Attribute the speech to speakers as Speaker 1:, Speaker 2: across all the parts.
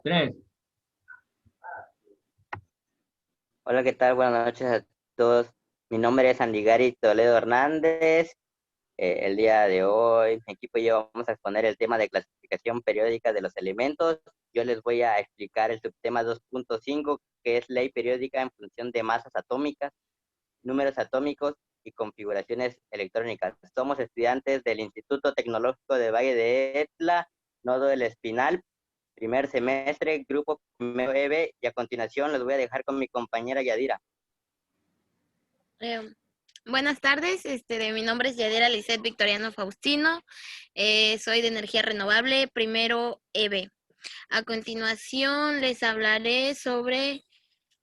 Speaker 1: Tres.
Speaker 2: Hola, ¿qué tal? Buenas noches a todos. Mi nombre es Andigari Toledo Hernández. El día de hoy, mi equipo y yo vamos a exponer el tema de clasificación periódica de los elementos. Yo les voy a explicar el subtema 2.5, que es ley periódica en función de masas atómicas, números atómicos y configuraciones electrónicas. Somos estudiantes del Instituto Tecnológico de Valle de Etla, Nodo El Espinal, primer semestre, grupo primero EB, y a continuación los voy a dejar con mi compañera Yadira.
Speaker 3: Eh, Buenas tardes, mi nombre es Yadira Lisset Victoriano Faustino, soy de energía renovable, primero EB. A continuación les hablaré sobre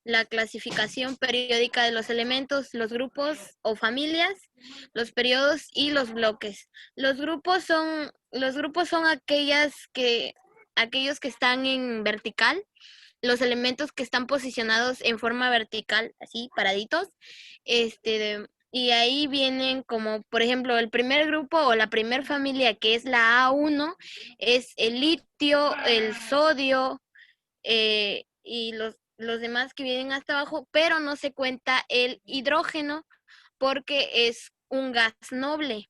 Speaker 3: la clasificación periódica de los elementos, los grupos o familias, los periodos y los bloques. Los grupos son aquellos que están en vertical, los elementos que están posicionados en forma vertical, así, paraditos, y ahí vienen como, por ejemplo, el primer grupo o la primera familia, que es la A1, es el litio, el sodio, y los demás que vienen hasta abajo, pero no se cuenta el hidrógeno porque es un gas noble.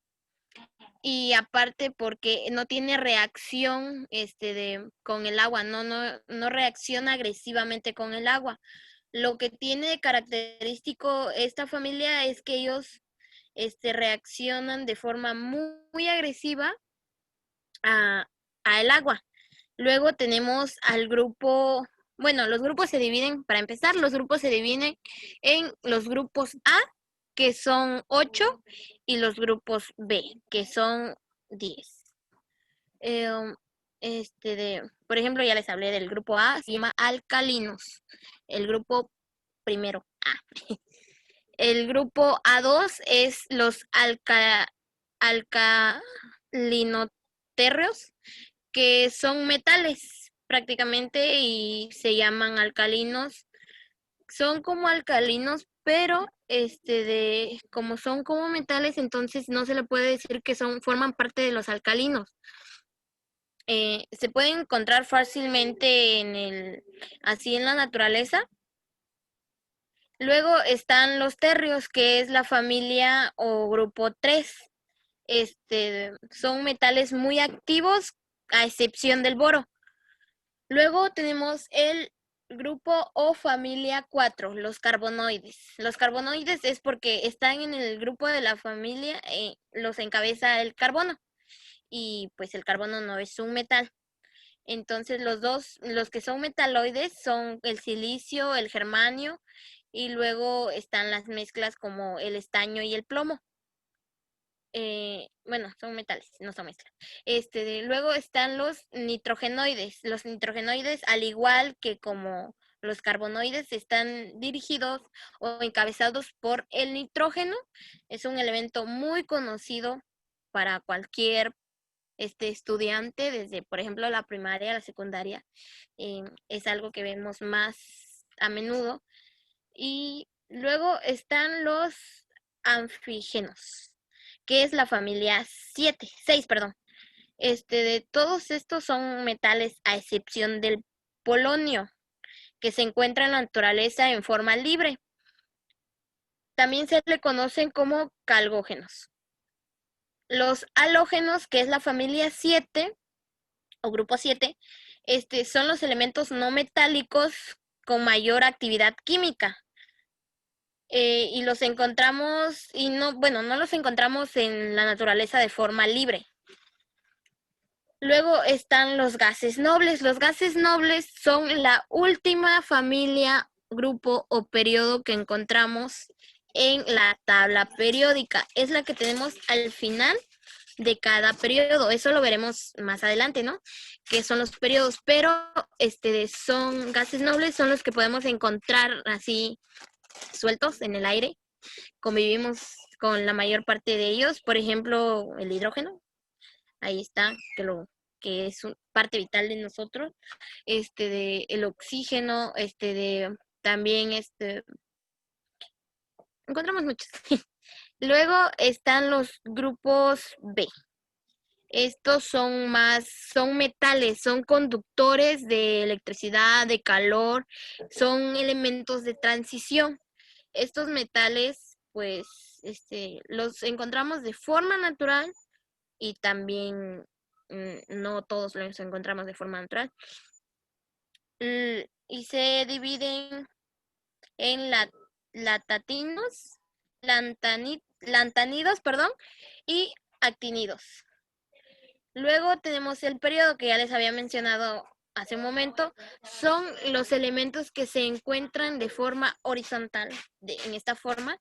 Speaker 3: Y aparte porque no tiene reacción con el agua, no reacciona agresivamente con el agua. Lo que tiene de característico esta familia es que ellos reaccionan de forma muy agresiva a el agua. Luego tenemos al grupo, bueno, los grupos se dividen, para empezar, los grupos se dividen en los grupos A, que son 8, y los grupos B, que son 10. Por ejemplo, ya les hablé del grupo A, se llama alcalinos, el grupo primero A. El grupo A2 es los alcalinoterreos, que son metales prácticamente y se llaman alcalinos. Son como alcalinos, pero como son como metales, entonces no se le puede decir que forman parte de los alcalinos. Se pueden encontrar fácilmente así en la naturaleza. Luego están los terrios, que es la familia o grupo 3. Son metales muy activos, a excepción del boro. Luego tenemos el grupo o familia 4, los carbonoides. Los carbonoides es porque están en el grupo de la familia, los encabeza el carbono. Y pues el carbono no es un metal. Entonces los que son metaloides son el silicio, el germanio, y luego están las mezclas como el estaño y el plomo. Bueno, son metales, no son mezclas. Luego están los nitrogenoides. Los nitrogenoides, al igual que como los carbonoides, están dirigidos o encabezados por el nitrógeno. Es un elemento muy conocido para cualquier estudiante, desde, por ejemplo, la primaria a la secundaria. Es algo que vemos más a menudo. Y luego están los anfígenos, que es la familia 6, perdón. De todos estos son metales a excepción del polonio, que se encuentra en la naturaleza en forma libre. También se le conocen como calgógenos. Los halógenos, que es la familia 7 o grupo 7, son los elementos no metálicos con mayor actividad química. Y los encontramos, no los encontramos en la naturaleza de forma libre. Luego están los gases nobles. Los gases nobles son la última familia, grupo o periodo que encontramos en la tabla periódica. Es la que tenemos al final de cada periodo. Eso lo veremos más adelante, ¿no? Que son los periodos, pero son gases nobles, son los que podemos encontrar así sueltos en el aire. Convivimos con la mayor parte de ellos, por ejemplo, el hidrógeno. Ahí está, que es parte vital de nosotros. El oxígeno, también encontramos muchos. Luego están los grupos B. Estos son metales, son conductores de electricidad, de calor, son elementos de transición. Estos metales, pues, los encontramos de forma natural y también no todos los encontramos de forma natural. Y se dividen en latatinos, lantanidos, perdón, y actinidos. Luego tenemos el periodo que ya les había mencionado hace un momento. Son los elementos que se encuentran de forma horizontal, en esta forma,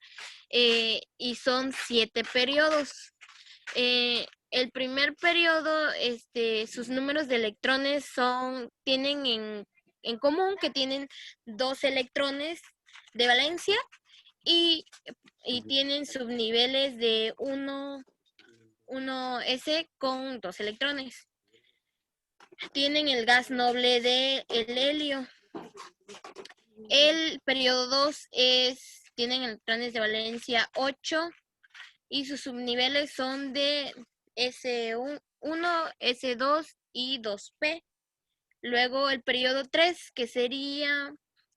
Speaker 3: y son 7 periodos. El primer periodo, sus números de electrones tienen en común que tienen 2 electrones de valencia y tienen subniveles de 1s con 2 electrones. Tienen el gas noble de el helio. El periodo 2 tienen electrones de valencia 8 y sus subniveles son de S1, S2 y 2p. Luego el periodo 3, que sería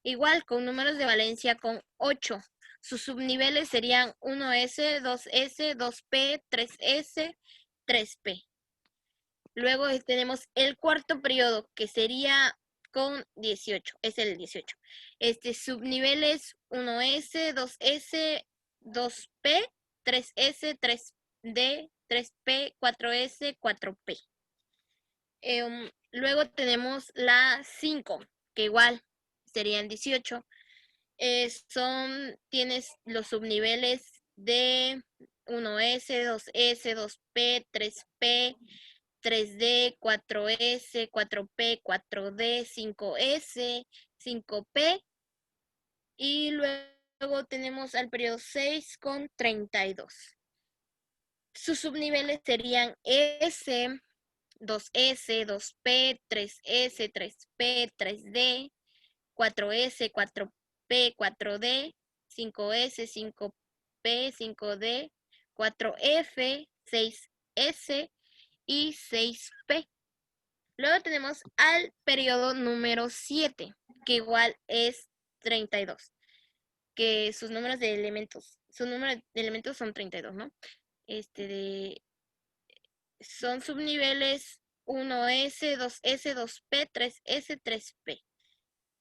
Speaker 3: igual con números de valencia con 8. Sus subniveles serían 1s, 2s, 2p, 3s, 3p. Luego tenemos el cuarto periodo, que sería con 18, es el 18. Subniveles 1s, 2s, 2p, 3s, 3d, 3p, 4s, 4p. Luego tenemos la 5, que igual serían 18. Tienes los subniveles de 1s, 2s, 2p, 3p, 3D, 4S, 4P, 4D, 5S, 5P. Y luego tenemos al periodo 6 con 32. Sus subniveles serían S, 2S, 2P, 3S, 3P, 3D, 4S, 4P, 4D, 5S, 5P, 5D, 4F, 6S y 6P. Luego tenemos al periodo número 7, que igual es 32, que sus números de elementos son 32, ¿no? Son subniveles 1S, 2S, 2P, 3S, 3P,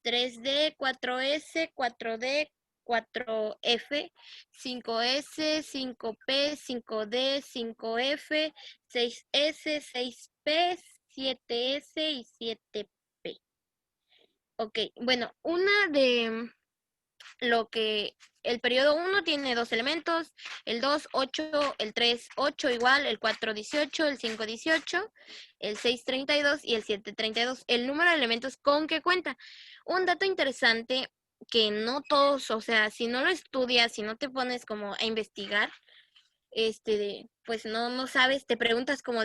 Speaker 3: 3D, 4S, 4D, 4F, 5S, 5P, 5D, 5F, 6S, 6P, 7S y 7P. Ok, bueno, el periodo 1 tiene 2 elementos, el 2, 8, el 3, 8 igual, el 4, 18, el 5, 18, el 6, 32 y el 7, 32. El número de elementos con que cuenta. Un dato interesante que no todos, o sea, si no lo estudias, si no te pones como a investigar, pues no sabes, te preguntas como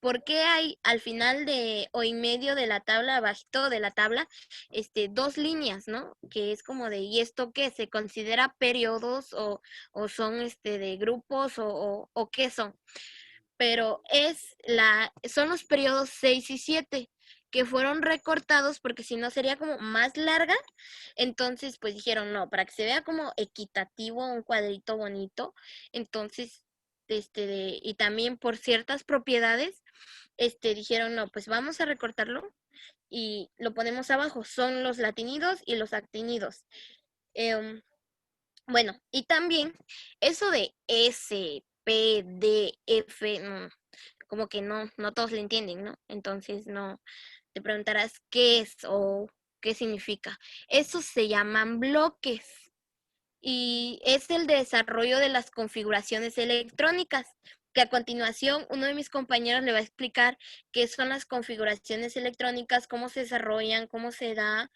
Speaker 3: ¿por qué hay al final o en medio de la tabla, abajito de la tabla, 2 líneas, ¿no? Que es como ¿y esto qué? ¿Se considera periodos o son, de grupos o qué son? Pero son los periodos 6 y 7 que fueron recortados porque si no sería como más larga. Entonces, pues dijeron, no, para que se vea como equitativo, un cuadrito bonito. Entonces, y también por ciertas propiedades, dijeron, no, pues vamos a recortarlo y lo ponemos abajo. Son los latinidos y los actinidos. Bueno, y también eso de S, P, D, F, como que no todos lo entienden, ¿no? Entonces no te preguntarás qué es o qué significa. Esos se llaman bloques y es el desarrollo de las configuraciones electrónicas, que a continuación uno de mis compañeros le va a explicar qué son las configuraciones electrónicas, cómo se desarrollan, cómo se da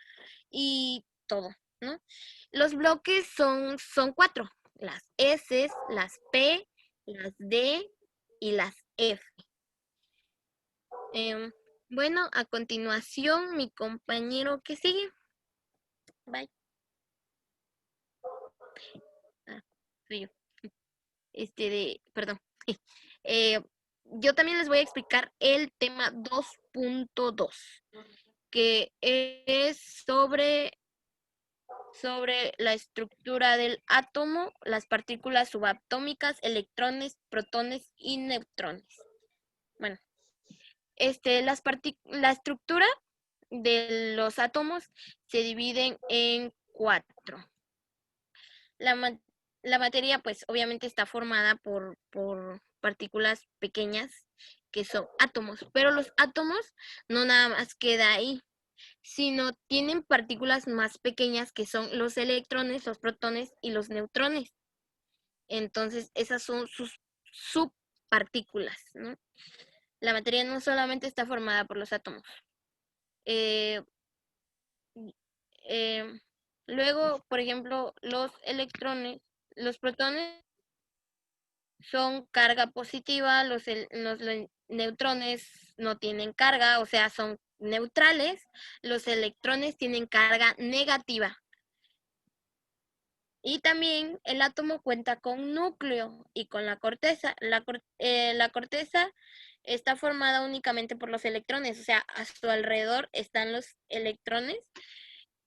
Speaker 3: y todo, ¿no? Los bloques son 4, las S, las P, las D y las F. Bueno, a continuación mi compañero que sigue. Bye. Soy yo. Perdón. yo también les voy a explicar el tema 2.2, que es sobre la estructura del átomo, las partículas subatómicas, electrones, protones y neutrones. Bueno, la estructura de los átomos se dividen en 4. La, la materia, pues, obviamente está formada por partículas pequeñas que son átomos, pero los átomos no nada más queda ahí, sino tienen partículas más pequeñas que son los electrones, los protones y los neutrones. Entonces, esas son sus subpartículas, ¿no? La materia no solamente está formada por los átomos. Eh, eh, Luego, por ejemplo, los electrones, los protones son carga positiva, los neutrones no tienen carga, o sea, son neutrales, los electrones tienen carga negativa. Y también el átomo cuenta con núcleo y con la corteza. La corteza está formada únicamente por los electrones, o sea, a su alrededor están los electrones,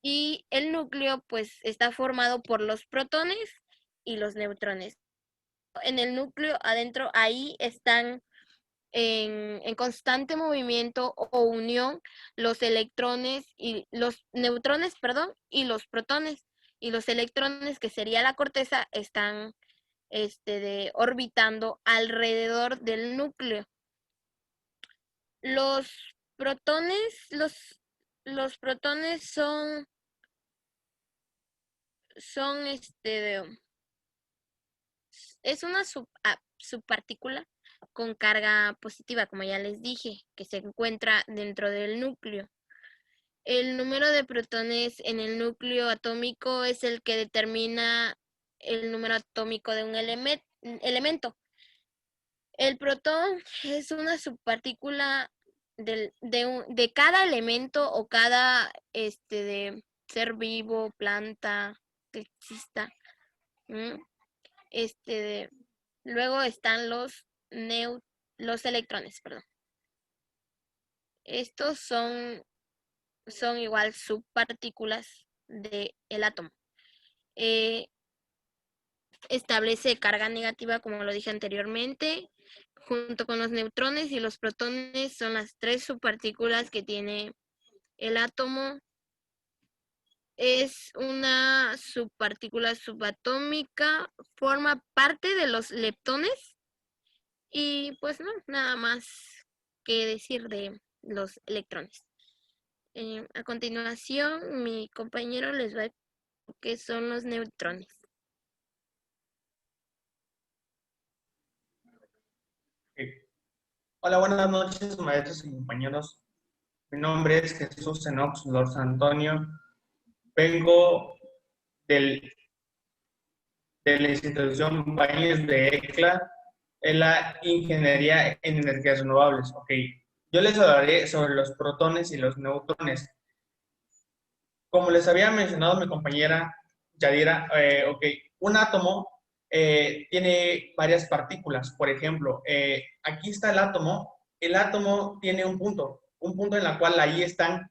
Speaker 3: y el núcleo pues está formado por los protones y los neutrones. En el núcleo adentro ahí están en constante movimiento o unión los electrones y los neutrones, perdón, y los protones. Y los electrones, que sería la corteza, están orbitando alrededor del núcleo. Los protones, los protones son es una subpartícula con carga positiva, como ya les dije, que se encuentra dentro del núcleo. El número de protones en el núcleo atómico es el que determina el número atómico de un elemento. El protón es una subpartícula de cada elemento o cada de ser vivo, planta, que exista. Luego están los electrones, perdón. Estos son igual subpartículas del átomo. Establece carga negativa, como lo dije anteriormente, junto con los neutrones, y los protones son las 3 subpartículas que tiene el átomo. Es una subpartícula subatómica, forma parte de los leptones, y pues no, nada más que decir de los electrones. A continuación, mi compañero les va a decir qué son los neutrones.
Speaker 1: Hola, buenas noches, maestros y compañeros. Mi nombre es Jesús Enox Lors Antonio. Vengo de la institución Bañez de ECLA en la Ingeniería en Energías Renovables. Ok, yo les hablaré sobre los protones y los neutrones. Como les había mencionado mi compañera Yadira, un átomo tiene varias partículas. Por ejemplo, aquí está el átomo. El átomo tiene un punto en la cual ahí están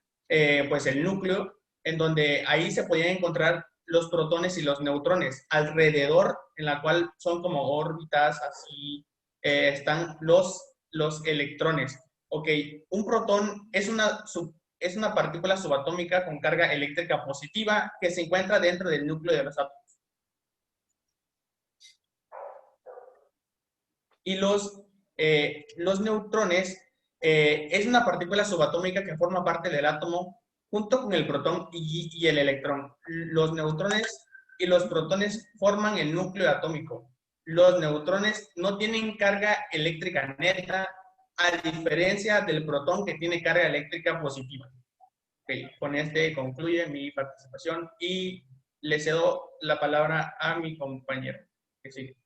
Speaker 1: pues el núcleo, en donde ahí se podían encontrar los protones y los neutrones. Alrededor, en la cual son como órbitas, así están los electrones. Ok, un protón es una partícula subatómica con carga eléctrica positiva que se encuentra dentro del núcleo de los átomos. Y los neutrones es una partícula subatómica que forma parte del átomo junto con el protón y el electrón. Los neutrones y los protones forman el núcleo atómico. Los neutrones no tienen carga eléctrica neta, a diferencia del protón, que tiene carga eléctrica positiva. Okay, con este concluye mi participación y le cedo la palabra a mi compañero. Que sigue.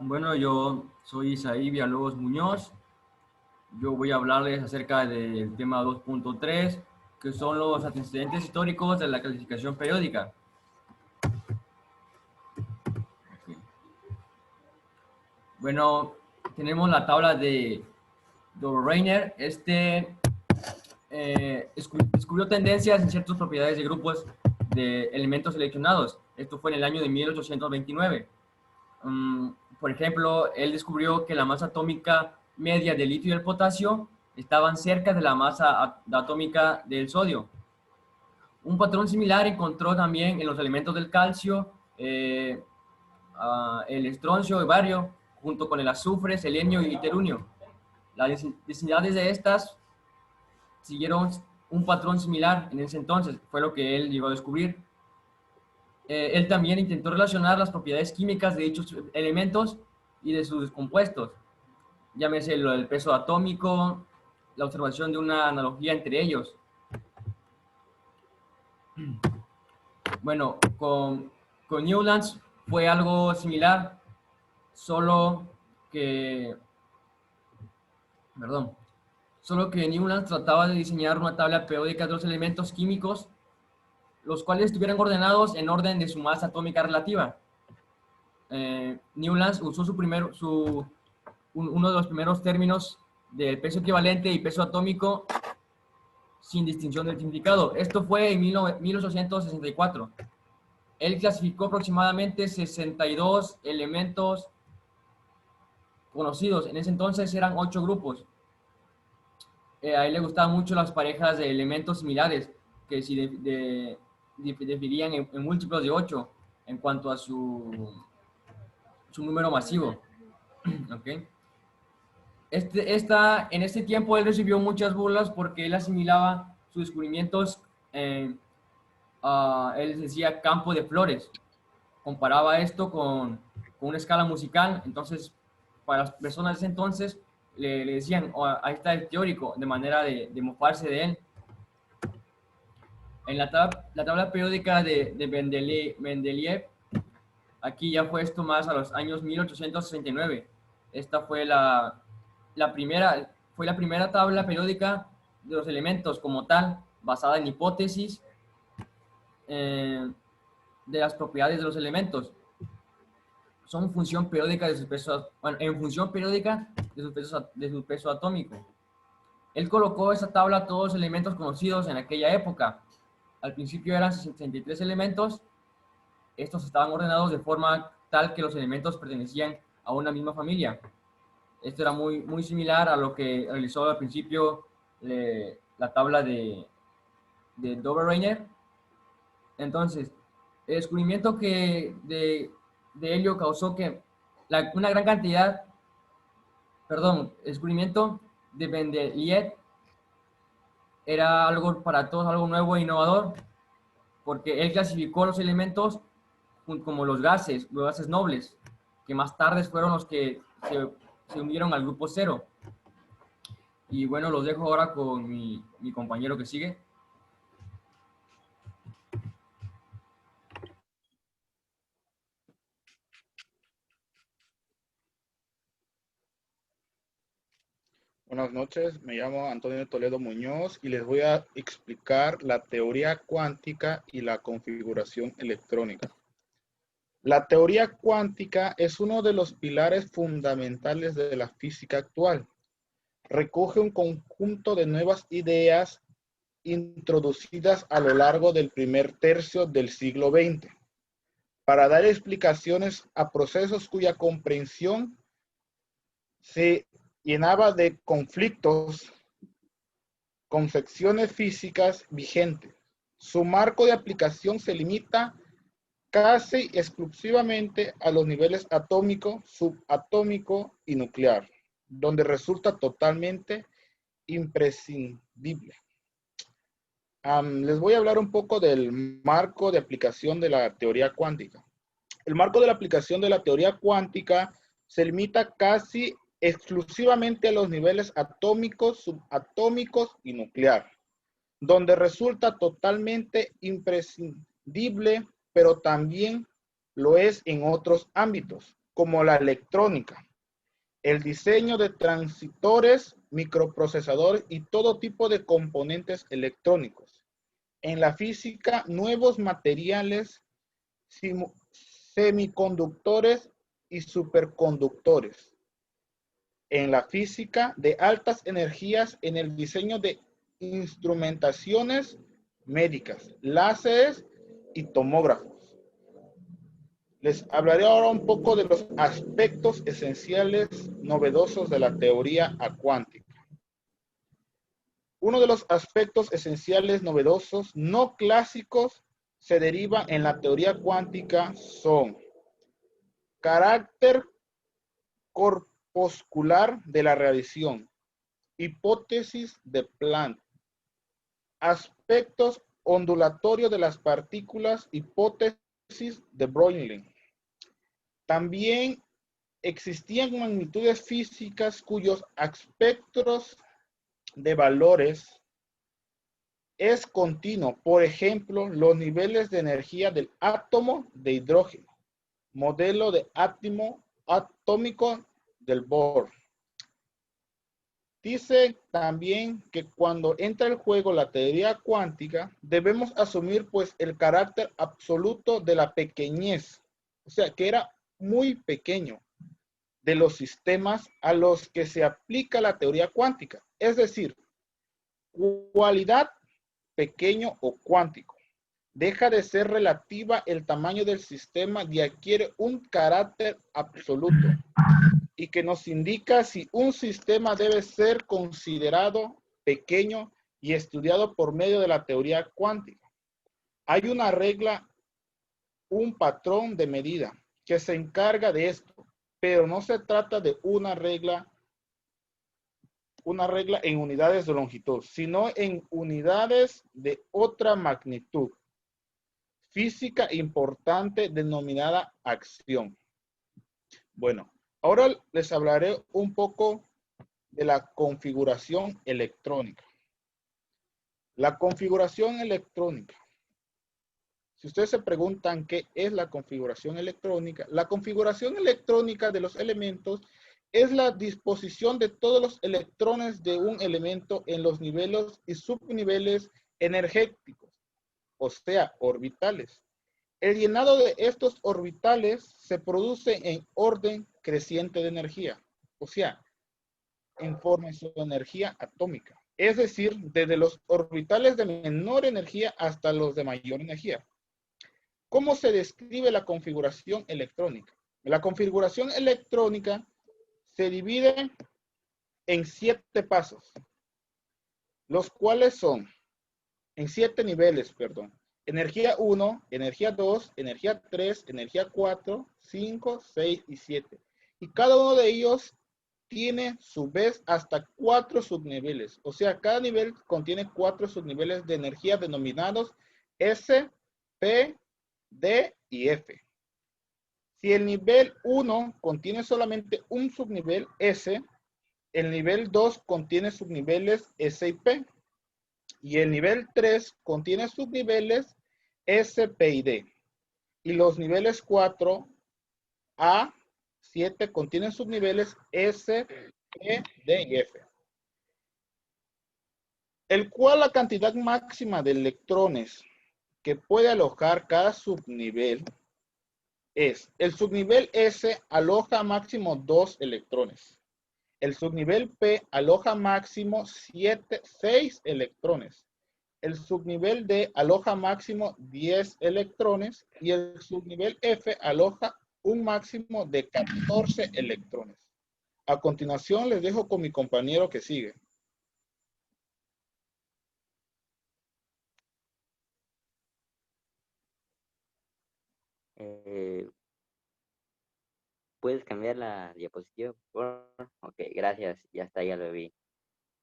Speaker 4: Bueno, yo soy Isaí Villalobos Muñoz. yo voy a hablarles acerca del tema 2.3, que son los antecedentes históricos de la clasificación periódica. Okay. Bueno, tenemos la tabla de Dover-Reiner. Descubrió tendencias en ciertas propiedades de grupos de elementos seleccionados. Esto fue en el año de 1829. Por ejemplo, él descubrió que la masa atómica media del litio y del potasio estaban cerca de la masa atómica del sodio. Un patrón similar encontró también en los elementos del calcio, el estroncio y bario, junto con el azufre, selenio y terunio. Las densidades de estas siguieron un patrón similar en ese entonces, fue lo que él llegó a descubrir. Él también intentó relacionar las propiedades químicas de dichos elementos y de sus compuestos, llámese lo del peso atómico, la observación de una analogía entre ellos. Bueno, con Newlands fue algo similar, solo que Newlands trataba de diseñar una tabla periódica de los elementos químicos, los cuales estuvieran ordenados en orden de su masa atómica relativa. Newlands usó uno de los primeros términos del peso equivalente y peso atómico sin distinción del significado. Esto fue en 1864. Él clasificó aproximadamente 62 elementos conocidos. En ese entonces eran 8 grupos. A él le gustaban mucho las parejas de elementos similares, que si diferían en múltiplos de 8 en cuanto a su número masivo. ¿Okay? En este tiempo él recibió muchas burlas porque él asimilaba sus descubrimientos, él decía campo de flores. Comparaba esto con una escala musical. Entonces, para las personas de ese entonces, le decían, oh, ahí está el teórico, de manera de mofarse de él. En la tabla periódica de Mendeleev, aquí ya fue esto más a los años 1869. Esta fue la primera tabla periódica de los elementos como tal, basada en hipótesis de las propiedades de los elementos. Son función periódica de su peso, bueno, en función periódica de su peso atómico. Él colocó esa tabla a todos los elementos conocidos en aquella época. Al principio eran 63 elementos. Estos estaban ordenados de forma tal que los elementos pertenecían a una misma familia. Esto era muy similar a lo que realizó al principio la tabla de Dover-Reiner. Entonces, el descubrimiento de helio causó que una gran cantidad, el descubrimiento de Mendeleev era algo para todos, algo nuevo e innovador, porque él clasificó los elementos como los gases nobles, que más tarde fueron los que se unieron al grupo cero. Y bueno, los dejo ahora con mi compañero que sigue.
Speaker 5: Buenas noches, me llamo Antonio Toledo Muñoz y les voy a explicar la teoría cuántica y la configuración electrónica. La teoría cuántica es uno de los pilares fundamentales de la física actual. Recoge un conjunto de nuevas ideas introducidas a lo largo del primer tercio del siglo XX para dar explicaciones a procesos cuya comprensión se llenaba de conflictos, concepciones físicas vigentes. Su marco de aplicación se limita casi exclusivamente a los niveles atómico, subatómico y nuclear, donde resulta totalmente imprescindible. Les voy a hablar un poco del marco de aplicación de la teoría cuántica. El marco de la aplicación de la teoría cuántica se limita casi exclusivamente a los niveles atómicos, subatómicos y nuclear, donde resulta totalmente imprescindible, pero también lo es en otros ámbitos, como la electrónica, el diseño de transistores, microprocesadores y todo tipo de componentes electrónicos. En la física, nuevos materiales, semiconductores y superconductores. En la física de altas energías, en el diseño de instrumentaciones médicas, láseres y tomógrafos. Les hablaré ahora un poco de los aspectos esenciales novedosos de la teoría cuántica. Uno de los aspectos esenciales novedosos no clásicos se deriva en la teoría cuántica son carácter corpuscular de la radiación, hipótesis de Planck, aspectos ondulatorios de las partículas, hipótesis de Broglie. También existían magnitudes físicas cuyos espectros de valores es continuo. Por ejemplo, los niveles de energía del átomo de hidrógeno, modelo de átomo atómico del Bohr. Dice también que cuando entra en juego la teoría cuántica, debemos asumir pues el carácter absoluto de la pequeñez, o sea, que era muy pequeño de los sistemas a los que se aplica la teoría cuántica, es decir, cualidad pequeño o cuántico. Deja de ser relativa el tamaño del sistema y adquiere un carácter absoluto y que nos indica si un sistema debe ser considerado pequeño y estudiado por medio de la teoría cuántica. Hay una regla, un patrón de medida que se encarga de esto, pero no se trata de una regla en unidades de longitud, sino en unidades de otra magnitud física importante denominada acción. Bueno, ahora les hablaré un poco de la configuración electrónica. La configuración electrónica. Si ustedes se preguntan qué es la configuración electrónica de los elementos es la disposición de todos los electrones de un elemento en los niveles y subniveles energéticos, o sea, orbitales. El llenado de estos orbitales se produce en orden creciente de energía, o sea, en forma de su energía atómica. Es decir, desde los orbitales de menor energía hasta los de mayor energía. ¿Cómo se describe la configuración electrónica? La configuración electrónica se divide en 7 pasos, los cuales son, en 7 niveles, perdón. Energía 1, energía 2, energía 3, energía 4, 5, 6 y 7. Y cada uno de ellos tiene, su vez, hasta 4 subniveles. O sea, cada nivel contiene 4 subniveles de energía denominados S, P, D y F. Si el nivel 1 contiene solamente un subnivel S, el nivel 2 contiene subniveles S y P. Y el nivel 3 contiene subniveles S, P y D. Y los niveles 4 a 7 contienen subniveles S, P, D y F. El cual la cantidad máxima de electrones que puede alojar cada subnivel es, el subnivel S aloja máximo 2 electrones. El subnivel P aloja máximo 6 electrones. El subnivel D aloja máximo 10 electrones y el subnivel F aloja un máximo de 14 electrones. A continuación les dejo con mi compañero que sigue.
Speaker 2: ¿Puedes cambiar la diapositiva, por favor? Ok, gracias. Ya está, ya lo vi.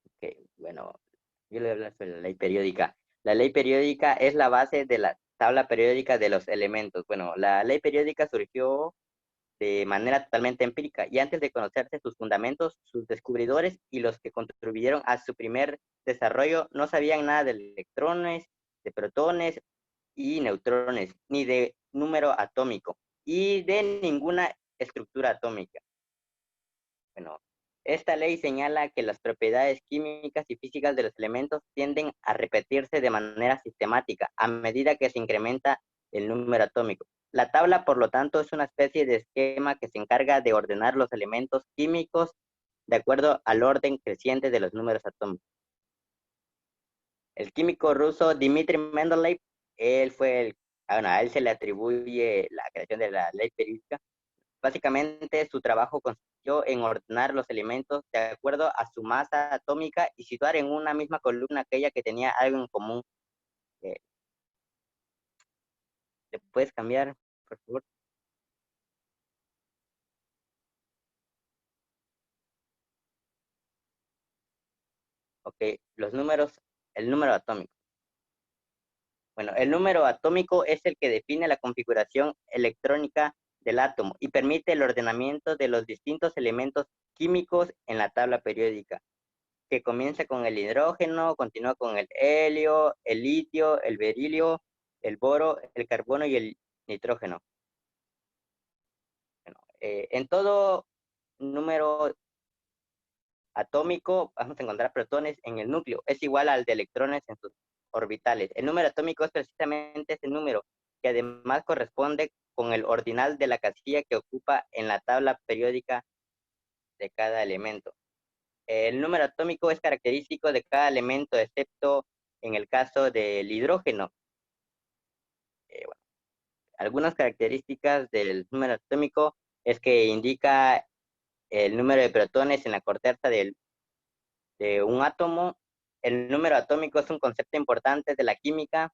Speaker 2: Ok, bueno, yo le voy a hablar sobre la ley periódica. La ley periódica es la base de la tabla periódica de los elementos. Bueno, la ley periódica surgió de manera totalmente empírica y antes de conocerse sus fundamentos, sus descubridores y los que contribuyeron a su primer desarrollo no sabían nada de electrones, de protones y neutrones, ni de número atómico y de ninguna estructura atómica. Bueno, esta ley señala que las propiedades químicas y físicas de los elementos tienden a repetirse de manera sistemática a medida que se incrementa el número atómico. La tabla, por lo tanto, es una especie de esquema que se encarga de ordenar los elementos químicos de acuerdo al orden creciente de los números atómicos. El químico ruso Dmitry Mendeleev, a él se le atribuye la creación de la ley periódica. Básicamente, su trabajo consistió en ordenar los elementos de acuerdo a su masa atómica y situar en una misma columna aquella que tenía algo en común. ¿Le puedes cambiar, por favor? Ok, los números, el número atómico. Bueno, el número atómico es el que define la configuración electrónica del átomo y permite el ordenamiento de los distintos elementos químicos en la tabla periódica, que comienza con el hidrógeno, continúa con el helio, el litio, el berilio, el boro, el carbono y el nitrógeno. Bueno, en todo número atómico vamos a encontrar protones en el núcleo. Es igual al de electrones en sus orbitales. El número atómico es precisamente ese número que además corresponde con el ordinal de la casilla que ocupa en la tabla periódica de cada elemento. El número atómico es característico de cada elemento, excepto en el caso del hidrógeno. Bueno, algunas características del número atómico es que indica el número de protones en la corteza de un átomo. El número atómico es un concepto importante de la química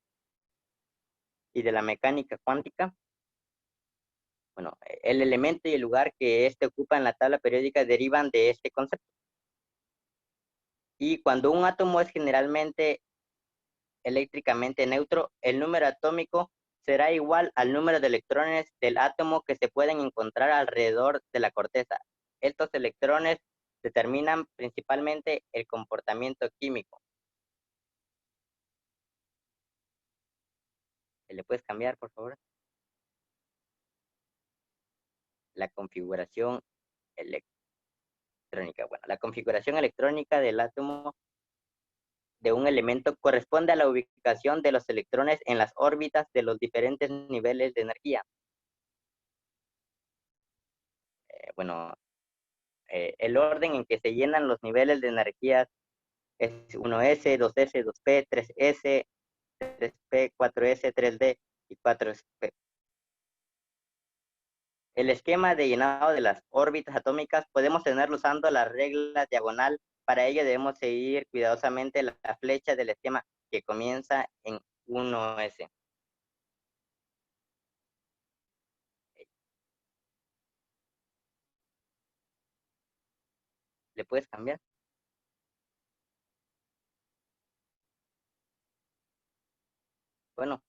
Speaker 2: y de la mecánica cuántica. Bueno, el elemento y el lugar que éste ocupa en la tabla periódica derivan de este concepto. Y cuando un átomo es generalmente eléctricamente neutro, el número atómico será igual al número de electrones del átomo que se pueden encontrar alrededor de la corteza. Estos electrones determinan principalmente el comportamiento químico. ¿Le puedes cambiar, por favor? La configuración electrónica. Bueno, la configuración electrónica del átomo de un elemento corresponde a la ubicación de los electrones en las órbitas de los diferentes niveles de energía. Bueno, el orden en que se llenan los niveles de energía es 1S, 2S, 2P, 3S, 3P, 4S, 3D y 4P. El esquema de llenado de las órbitas atómicas podemos tenerlo usando la regla diagonal. Para ello debemos seguir cuidadosamente la flecha del esquema que comienza en 1S. ¿Le puedes cambiar? Bueno,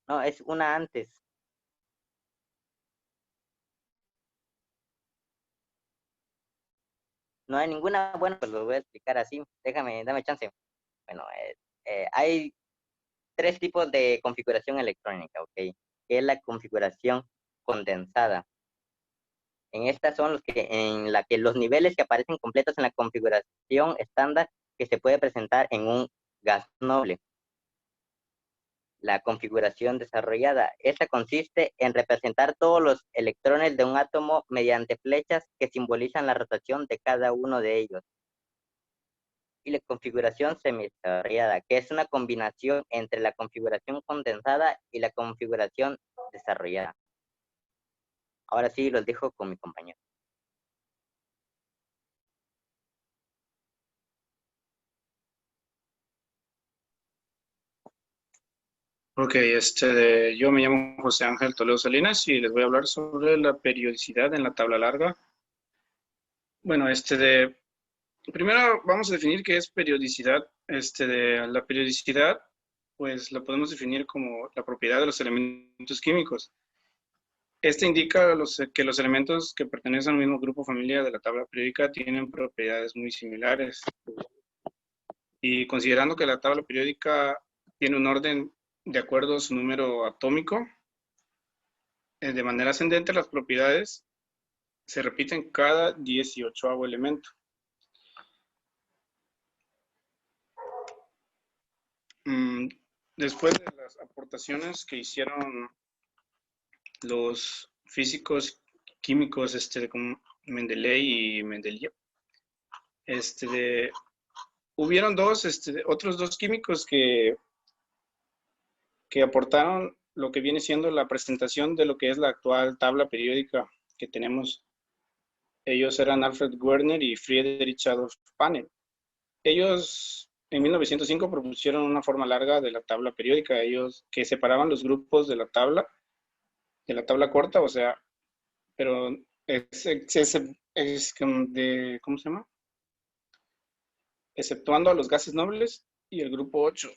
Speaker 2: no, es una antes. No hay ninguna, bueno, pues lo voy a explicar así. Dame chance. Bueno, hay tres tipos de configuración electrónica, ¿ok? Que es la configuración condensada. En estas son en la que los niveles que aparecen completos en la configuración estándar que se puede presentar en un gas noble. La configuración desarrollada. Esta consiste en representar todos los electrones de un átomo mediante flechas que simbolizan la rotación de cada uno de ellos. Y la configuración semidesarrollada, que es una combinación entre la configuración condensada y la configuración desarrollada. Ahora sí, los dejo con mi compañero.
Speaker 6: Ok, yo me llamo José Ángel Toledo Salinas y les voy a hablar sobre la periodicidad en la tabla larga. Bueno, primero vamos a definir qué es periodicidad. La periodicidad, pues la podemos definir como la propiedad de los elementos químicos. Indica que los elementos que pertenecen al mismo grupo familiar de la tabla periódica tienen propiedades muy similares. Y considerando que la tabla periódica tiene un orden de acuerdo a su número atómico, de manera ascendente las propiedades se repiten cada 18avo elemento. Después de las aportaciones que hicieron los físicos químicos como Mendeley y Mendeleev, hubieron otros dos químicos que aportaron lo que viene siendo la presentación de lo que es la actual tabla periódica que tenemos. Ellos eran Alfred Werner y Friedrich Adolf Panel. Ellos en 1905 propusieron una forma larga de la tabla periódica, ellos que separaban los grupos de la tabla corta, o sea, pero ¿cómo se llama? Exceptuando a los gases nobles y el grupo 8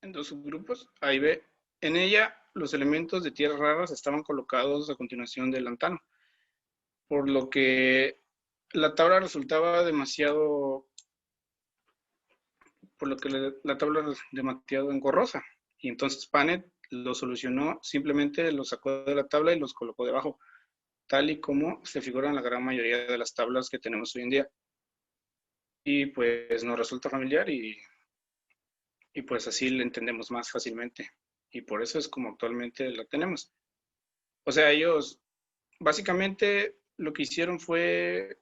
Speaker 6: en dos subgrupos. Ahí ve, en ella los elementos de tierras raras estaban colocados a continuación del lantano, por lo que la tabla resultaba demasiado engorrosa, y entonces Panet lo solucionó, simplemente los sacó de la tabla y los colocó debajo, tal y como se figura en la gran mayoría de las tablas que tenemos hoy en día. Y pues nos resulta familiar y pues así la entendemos más fácilmente, y por eso es como actualmente la tenemos. O sea, ellos básicamente lo que hicieron fue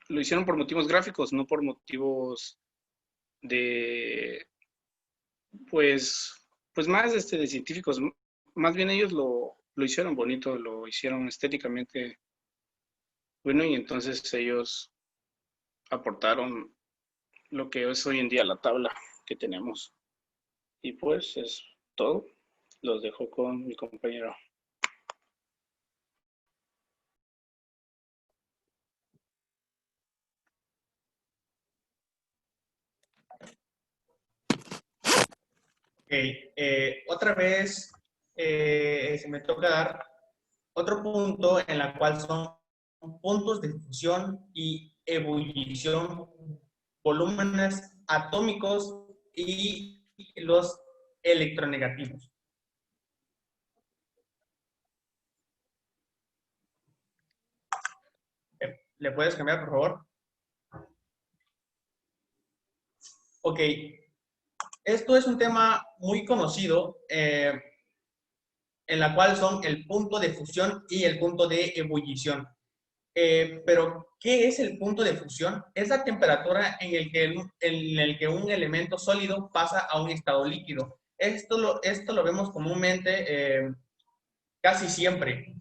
Speaker 6: lo hicieron por motivos gráficos, no por motivos de pues más de científicos. Más bien ellos lo hicieron bonito, lo hicieron estéticamente bueno, y entonces ellos aportaron lo que es hoy en día la tabla que tenemos. Y pues es todo. Los dejo con mi compañero.
Speaker 1: Ok, otra vez se me toca dar otro punto en la cual son puntos de fusión y ebullición, volúmenes atómicos y los electronegativos. ¿Le puedes cambiar, por favor? Ok, esto es un tema muy conocido, en la cual son el punto de fusión y el punto de ebullición. Pero, ¿qué es el punto de fusión? Es la temperatura en el que un elemento sólido pasa a un estado líquido. Esto lo vemos comúnmente casi siempre,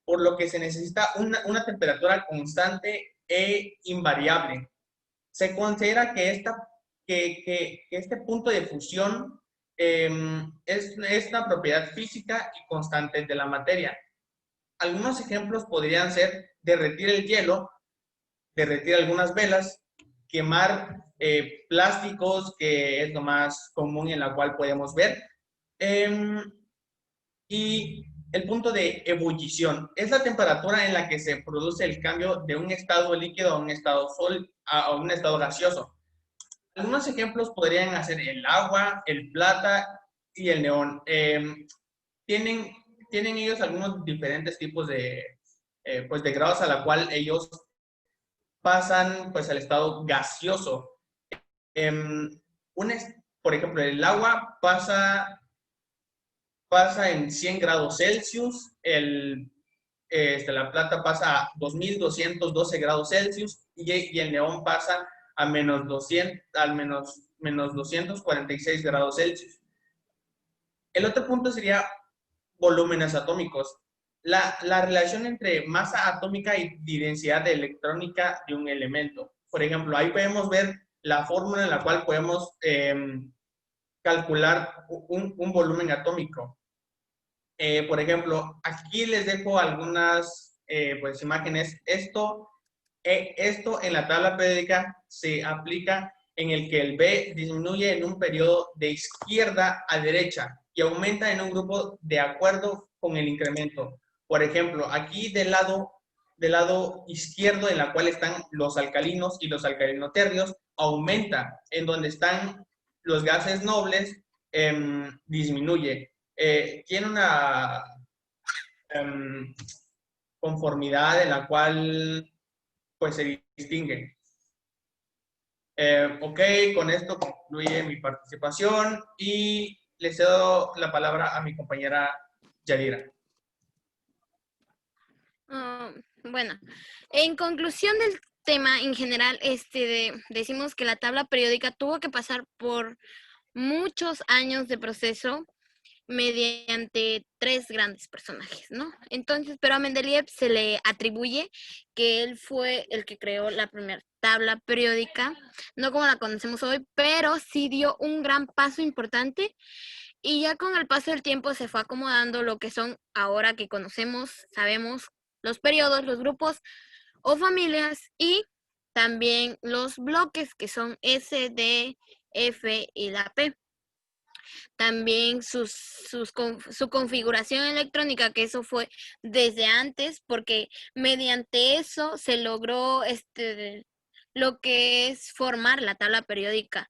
Speaker 1: por lo que se necesita una temperatura constante e invariable. Se considera que este punto de fusión es una propiedad física y constante de la materia. Algunos ejemplos podrían ser derretir el hielo, derretir algunas velas, quemar plásticos, que es lo más común en la cual podemos ver. Y el punto de ebullición es la temperatura en la que se produce el cambio de un estado líquido a un estado a un estado gaseoso. Algunos ejemplos podrían ser el agua, el plata y el neón. Tienen ellos algunos diferentes tipos pues de grados a la cual ellos pasan pues al estado gaseoso. Por ejemplo, el agua pasa en 100 grados Celsius, la plata pasa a 2212 grados Celsius y el neón pasa a menos 246 grados Celsius. El otro punto sería volúmenes atómicos. La relación entre masa atómica y densidad electrónica de un elemento. Por ejemplo, ahí podemos ver la fórmula en la cual podemos calcular un volumen atómico. Por ejemplo, aquí les dejo algunas pues, imágenes. Esto en la tabla periódica se aplica en el que el B disminuye en un periodo de izquierda a derecha y aumenta en un grupo de acuerdo con el incremento. Por ejemplo, aquí del lado izquierdo, en la cual están los alcalinos y los alcalinoterrios, aumenta. En donde están los gases nobles, disminuye. Tiene conformidad en la cual pues se distingue. Ok, con esto concluye mi participación y le cedo la palabra a mi compañera Yadira.
Speaker 3: Bueno, en conclusión del tema en general, decimos que la tabla periódica tuvo que pasar por muchos años de proceso mediante 3 grandes personajes, ¿no? Entonces, pero a Mendeleev se le atribuye que él fue el que creó la primera tabla periódica, no como la conocemos hoy, pero sí dio un gran paso importante y ya con el paso del tiempo se fue acomodando lo que son ahora que conocemos, sabemos los periodos, los grupos o familias y también los bloques que son S, D, F y la P. También su configuración electrónica, que eso fue desde antes, porque mediante eso se logró lo que es formar la tabla periódica,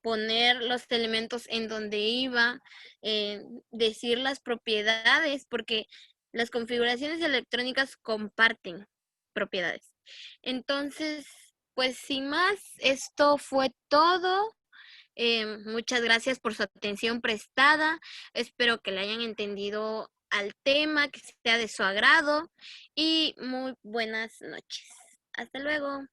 Speaker 3: poner los elementos en donde iba, decir las propiedades, porque las configuraciones electrónicas comparten propiedades. Entonces, pues sin más, esto fue todo. Muchas gracias por su atención prestada. Espero que le hayan entendido al tema, que sea de su agrado y muy buenas noches. Hasta luego.